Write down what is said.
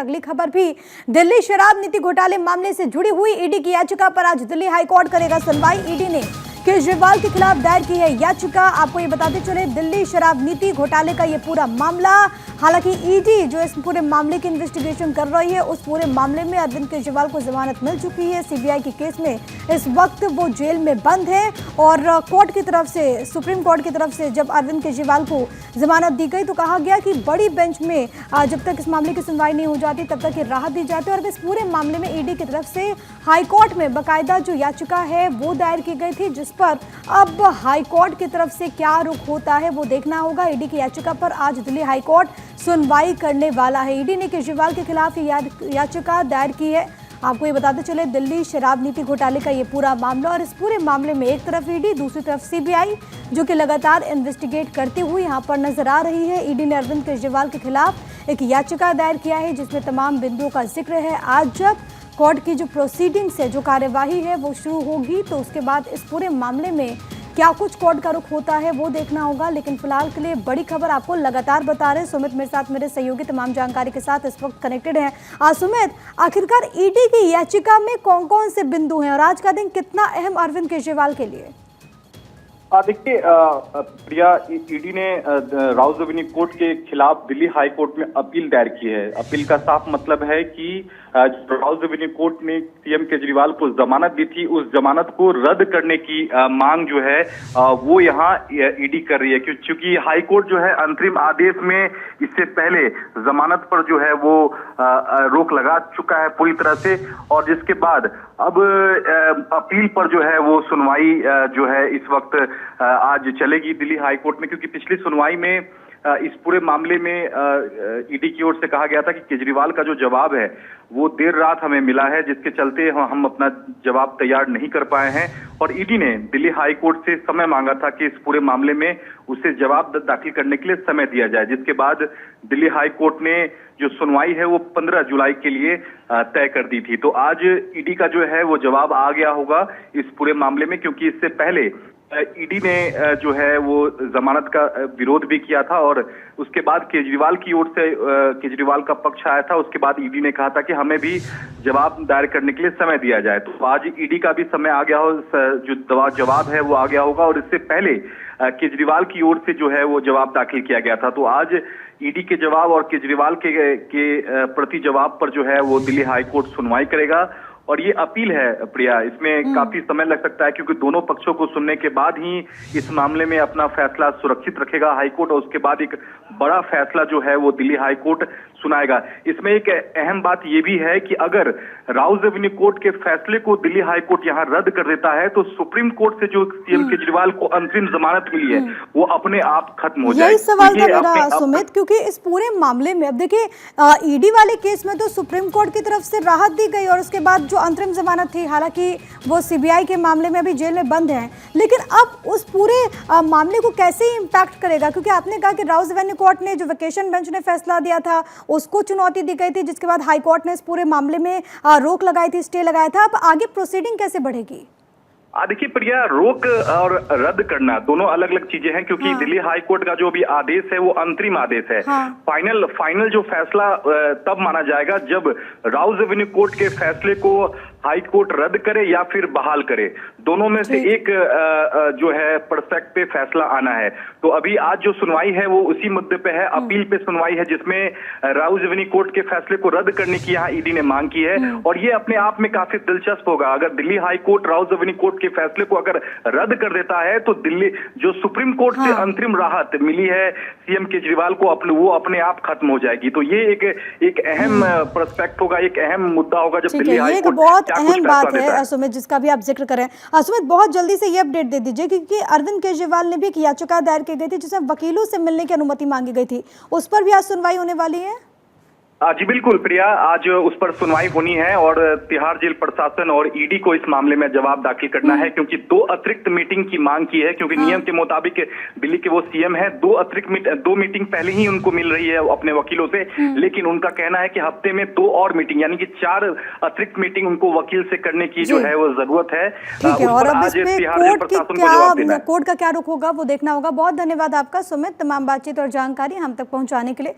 अगली खबर भी दिल्ली शराब नीति घोटाले मामले से जुड़ी हुई। ईडी की याचिका पर आज दिल्ली हाईकोर्ट करेगा सुनवाई। ईडी ने केजरीवाल के खिलाफ दायर की है याचिका। आपको ये बताते चले, दिल्ली शराब नीति घोटाले का ये पूरा मामला, हालांकि ईडी जो इस पूरे मामले की इन्वेस्टिगेशन कर रही है, उस पूरे मामले में अरविंद केजरीवाल को जमानत मिल चुकी है। सीबीआई के केस में इस वक्त वो जेल में बंद है और कोर्ट की तरफ से, सुप्रीम कोर्ट की तरफ से जब अरविंद केजरीवाल को जमानत दी गई तो कहा गया कि बड़ी बेंच में जब तक इस मामले की सुनवाई नहीं हो जाती तब तक ये राहत दी जाती है। और इस पूरे मामले में ईडी की तरफ से हाईकोर्ट में बाकायदा जो याचिका है वो दायर की गई थी, जिस पर अब हाईकोर्ट की तरफ से क्या रुख होता है वो देखना होगा। ईडी की याचिका पर आज दिल्ली हाईकोर्ट सुनवाई करने वाला है। ईडी ने केजरीवाल के खिलाफ याचिका दायर की है। आपको ये बताते चले, दिल्ली शराब नीति घोटाले का ये पूरा मामला, और इस पूरे मामले में एक तरफ ईडी, दूसरी तरफ सीबीआई जो कि लगातार इन्वेस्टिगेट करती हुई यहाँ पर नजर आ रही है। ईडी ने अरविंद केजरीवाल के खिलाफ एक याचिका दायर किया है जिसमें तमाम बिंदुओं का जिक्र है। आज जब कोर्ट की जो प्रोसीडिंग्स है, जो कार्यवाही है वो शुरू होगी तो उसके बाद इस पूरे मामले में क्या कुछ कोर्ट का रुख होता है वो देखना होगा। लेकिन फिलहाल के लिए बड़ी खबर आपको लगातार बता रहे हैं। सुमित मेरे साथ, मेरे सहयोगी तमाम जानकारी के साथ इस वक्त कनेक्टेड हैं। सुमित, आखिरकार ईडी की याचिका में कौन कौन से बिंदु हैं और आज का दिन कितना अहम अरविंद केजरीवाल के लिए? देखिए प्रिया, ईडी ने राउज रेवेन्यू कोर्ट के खिलाफ दिल्ली हाई कोर्ट में अपील दायर की है। अपील का साफ मतलब है कि राउज रेवेन्यू कोर्ट ने सीएम केजरीवाल को जमानत दी थी, उस जमानत को रद्द करने की मांग जो है वो यहाँ ईडी कर रही है। क्योंकि हाई कोर्ट जो है अंतरिम आदेश में इससे पहले जमानत पर जो है वो रोक लगा चुका है पूरी तरह से, और जिसके बाद अब अपील पर जो है वो सुनवाई जो है इस वक्त आज चलेगी दिल्ली हाई कोर्ट में। क्योंकि पिछली सुनवाई में इस पूरे मामले में ईडी की ओर से कहा गया था कि केजरीवाल का जो जवाब है वो देर रात हमें मिला है, जिसके चलते हम अपना जवाब तैयार नहीं कर पाए हैं। और ईडी ने दिल्ली हाई कोर्ट से समय मांगा था कि इस पूरे मामले में उसे जवाब दाखिल करने के लिए समय दिया जाए, जिसके बाद दिल्ली हाई कोर्ट ने जो सुनवाई है वो 15 जुलाई के लिए तय कर दी थी। तो आज ईडी का जो है वो जवाब आ गया होगा इस पूरे मामले में, क्योंकि इससे पहले ईडी ने जो है वो जमानत का विरोध भी किया था और उसके बाद केजरीवाल की ओर से केजरीवाल का पक्ष आया था। उसके बाद ईडी ने कहा था कि हमें भी जवाब दायर करने के लिए समय दिया जाए। तो आज ईडी का भी समय आ गया हो, जो जवाब है वो आ गया होगा। और इससे पहले केजरीवाल की ओर से जो है वो जवाब दाखिल किया गया था। तो आज ईडी के जवाब और केजरीवाल के प्रति जवाब पर जो है वो दिल्ली हाई कोर्ट सुनवाई करेगा। और ये अपील है प्रिया, इसमें काफी समय लग सकता है क्योंकि दोनों पक्षों को सुनने के बाद ही इस मामले में अपना फैसला सुरक्षित रखेगा हाईकोर्ट, और उसके बाद एक बड़ा फैसला जो है वो दिल्ली हाईकोर्ट सुनाएगा। इसमें एक अहम बात ये भी है कि अगर राउज रेवेन्यू कोर्ट के फैसले को दिल्ली हाईकोर्ट यहाँ रद्द कर देता है तो सुप्रीम कोर्ट से जो सीएम केजरीवाल को अंतरिम जमानत मिली है वो अपने आप खत्म हो जाएगी। यही सवाल था मेरा सुमित, क्योंकि इस पूरे मामले में अब देखिए ईडी वाले केस में तो सुप्रीम कोर्ट की तरफ से राहत दी गई और उसके बाद जो अंतरिम जमानत थी, हालांकि वो सीबीआई के मामले में अभी जेल में बंद हैं, लेकिन अब उस पूरे मामले को कैसे इम्पैक्ट करेगा? क्योंकि आपने कहा कि राउज रेवेन्यू कोर्ट ने जो वेकेशन बेंच ने फैसला दिया था उसको चुनौती दी गई थी, जिसके बाद हाई कोर्ट ने इस पूरे मामले में रोक लगाई थी, स्टे लगाया था। अब आगे प्रोसीडिंग कैसे बढ़ेगी? देखिए प्रिया, रोक और रद्द करना दोनों अलग अलग चीजें हैं, क्योंकि दिल्ली हाई कोर्ट का जो भी आदेश है वो अंतरिम आदेश है। फाइनल जो फैसला तब माना जाएगा जब राउज रेवेन्यू कोर्ट के फैसले को हाई कोर्ट रद्द करे या फिर बहाल करे। दोनों में से एक जो है परफेक्ट पे फैसला आना है। तो अभी आज जो सुनवाई है वो उसी मुद्दे पे है, अपील पे सुनवाई है, जिसमें राउज रेवेन्यू कोर्ट के फैसले को रद्द करने की यहाँ ईडी ने मांग की है। और ये अपने आप में काफी दिलचस्प होगा। अगर Delhi high court Rouse revenue court के फैसले को अगर रद्द कर देता है तो दिल्ली जो सुप्रीम कोर्ट से अंतरिम राहत मिली है सीएम केजरीवाल को वो अपने आप खत्म हो जाएगी। तो ये एक अहम प्रोस्पेक्ट होगा, एक अहम मुद्दा होगा जब दिल्ली हाई कोर्ट बहुत अहम बात है सुमित, जिसका भी आप जिक्र करें। सुमित, बहुत जल्दी से ये अपडेट दे दीजिए क्योंकि अरविंद केजरीवाल ने भी एक याचिका दायर की गई थी जिसमें वकीलों से मिलने की अनुमति मांगी गई थी, उस पर भी आज सुनवाई होने वाली है। जी बिल्कुल प्रिया, आज उस पर सुनवाई होनी है और तिहाड़ जेल प्रशासन और ईडी को इस मामले में जवाब दाखिल करना है, क्योंकि 2 अतिरिक्त मीटिंग की मांग की है। क्योंकि नियम के मुताबिक दिल्ली के वो सीएम है, 2 मीटिंग पहले ही उनको मिल रही है अपने वकीलों से, लेकिन उनका कहना है कि हफ्ते में 2 और मीटिंग यानी कि 4 अतिरिक्त मीटिंग उनको वकील से करने की जो है वो जरूरत है। और अब इस पे कोर्ट का क्या रुख होगा वो देखना होगा। बहुत धन्यवाद आपका सुमित, तमाम बातचीत और जानकारी हम तक पहुंचाने के लिए।